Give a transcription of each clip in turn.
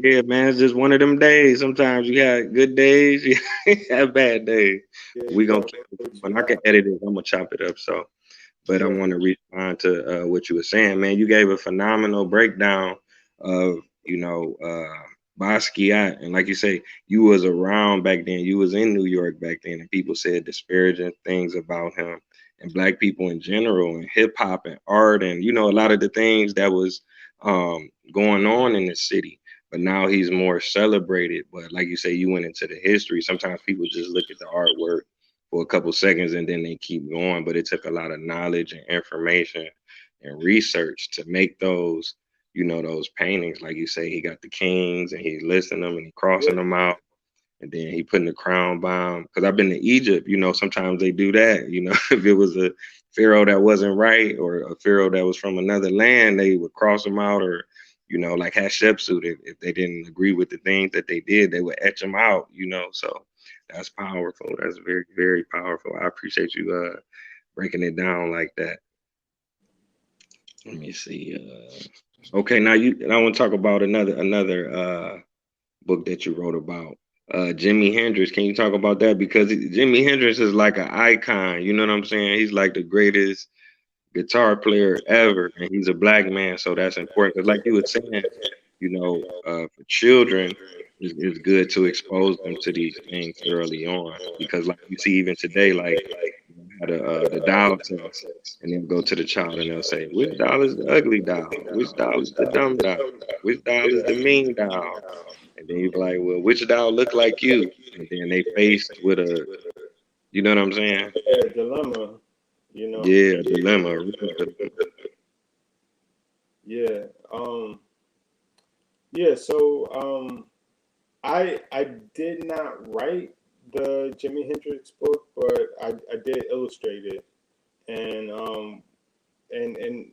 Yeah, man, it's just one of them days. Sometimes you have good days, you have bad days. Yeah, We you gonna gotta keep make it what going. you I can have. edit it. I'm gonna chop it up. So, but I Yeah, want to respond to what you were saying, man. You gave a phenomenal breakdown of Basquiat, and like you say, you was around back then. You was in New York back then, and people said disparaging things about him and black people in general, and hip hop and art, and a lot of the things that was going on in the city. But now he's more celebrated. But like you say, you went into the history. Sometimes people just look at the artwork for a couple seconds and then they keep going. But it took a lot of knowledge and information and research to make those paintings. Like you say, he got the kings and he's listing them and he yeah, crossing them out. And then he putting the crown bomb. Because I've been to Egypt, sometimes they do that. If it was a pharaoh that wasn't right or a pharaoh that was from another land, they would cross them out or, like Hatshepsut, if they didn't agree with the things that they did, they would etch them out. So that's powerful. That's very, very powerful. I appreciate you breaking it down like that. Let me see. Okay, now I want to talk about another book that you wrote about. Jimi Hendrix. Can you talk about that? Because Jimi Hendrix is like an icon. You know what I'm saying? He's like the greatest guitar player ever, and he's a black man, so that's important. Because like you were saying, for children, it's good to expose them to these things early on. Because like you see, even today, like how the doll test, and then go to the child and they'll say, which doll is the ugly doll? Which doll is the dumb doll? Which doll is the mean doll? And then you be like, well, which doll look like you? And then they faced with you know what I'm saying? yeah, dilemma, you know. Yeah, a dilemma, a real dilemma. Yeah. Yeah, so I did not write the Jimi Hendrix book, but I did illustrate it. And and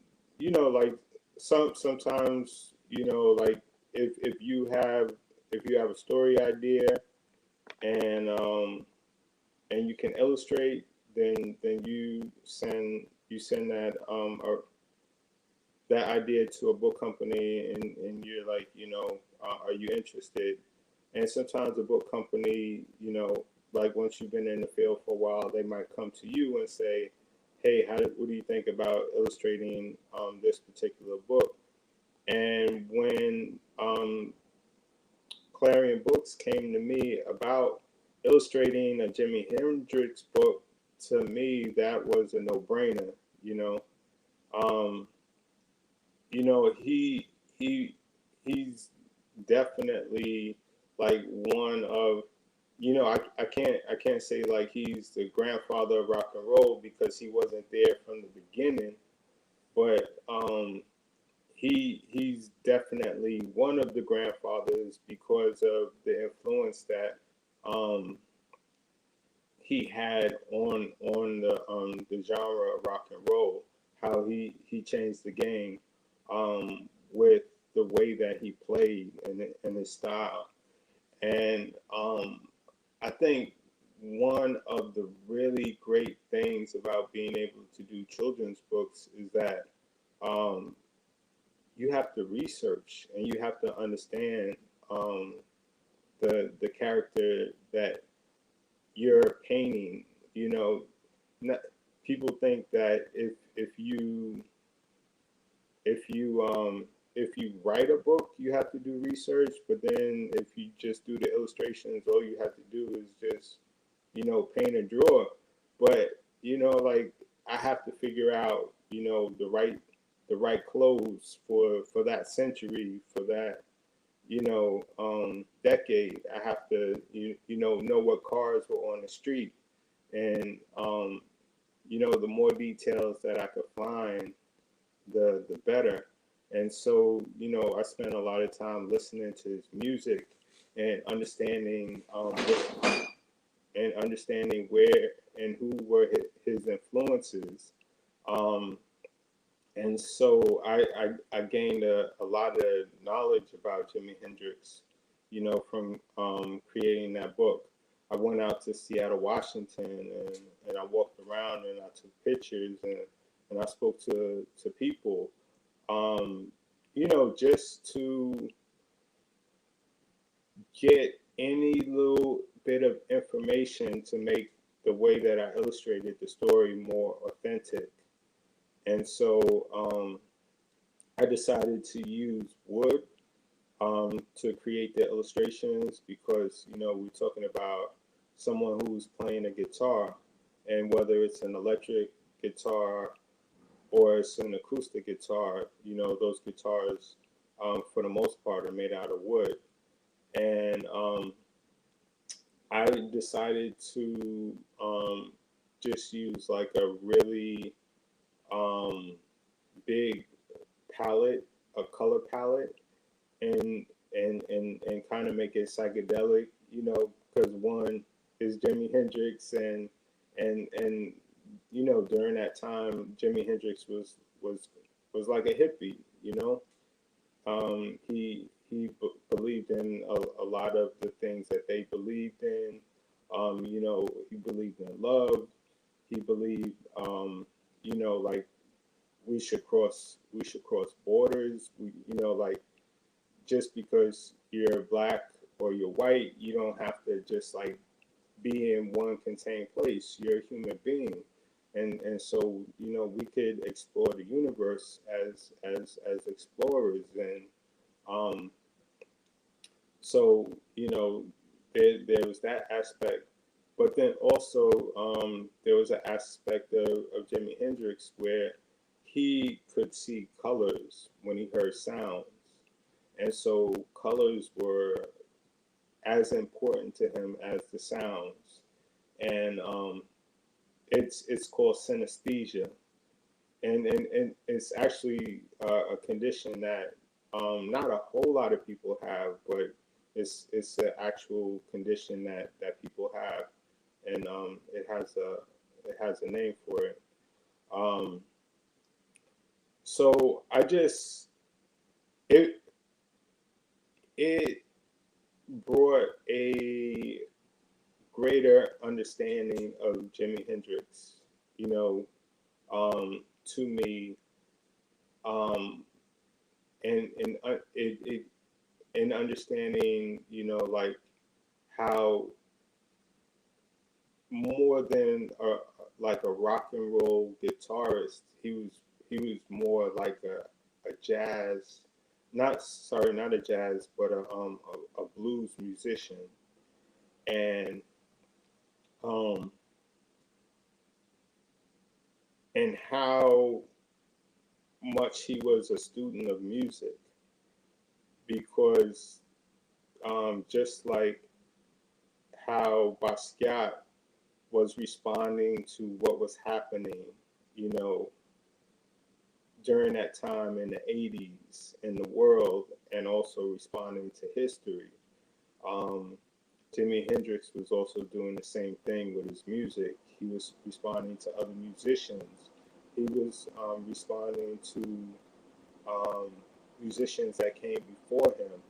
like sometimes, like if you have a story idea and and you can illustrate, then you send that or that idea to a book company, and you're like, are you interested? And sometimes a book company, like once you've been in the field for a while, they might come to you and say, hey, what do you think about illustrating this particular book? And when Clarion Books came to me about illustrating a Jimi Hendrix book, to me that was a no-brainer. You know, um, he he's definitely like one of I can't say like he's the grandfather of rock and roll because he wasn't there from the beginning, but he's definitely one of the grandfathers because of the influence that um, he had on the genre of rock and roll. How he changed the game with the way that he played and his style. And I think one of the really great things about being able to do children's books is that um, you have to research and you have to understand um, the character that you're painting. You know, not, people think that if you if you write a book, you have to do research, but then if you just do the illustrations, all you have to do is just paint and draw. But like I have to figure out the right clothes for that century, for that decade. I have to know what cars were on the street, and the more details that I could find, the better. And so I spent a lot of time listening to his music and understanding where and who were his influences. Um, and so I gained a lot of knowledge about Jimi Hendrix, from creating that book. I went out to Seattle, Washington, and I walked around and I took pictures and I spoke to people, just to get any little bit of information to make the way that I illustrated the story more authentic. And so I decided to use wood to create the illustrations because, you know, we're talking about someone who's playing a guitar, and whether it's an electric guitar or it's an acoustic guitar, you know, those guitars, for the most part, are made out of wood. And I decided to just use like a really um, big palette, a color palette, and and kind of make it psychedelic, you know, because one is Jimi Hendrix, and you know, during that time, Jimi Hendrix was like a hippie, you know. He believed in a lot of the things that they believed in. You know, he believed in love. He believed, you know, like we should cross borders. You know, like just because you're black or you're white, you don't have to just like be in one contained place. You're a human being, and so you know we could explore the universe as explorers, and um, so you know there was that aspect, but then also there was an aspect of Jimi Hendrix where he could see colors when he heard sounds, and so colors were as important to him as the sounds, and it's called synesthesia, and it's actually a condition that not a whole lot of people have, but it's an actual condition that people have, and it has a name for it. Um, so I just it it brought a greater understanding of Jimi Hendrix, you know, to me, um, it in understanding, you know, like how more than like a rock and roll guitarist, he was more like a jazz, not sorry, not a jazz, but a blues musician, and um and how much he was a student of music because just like how Basquiat was responding to what was happening, you know, during that time in the 80s in the world, and also responding to history. Um, Jimi Hendrix was also doing the same thing with his music. He was responding to other musicians. He was responding to um, musicians that came before him.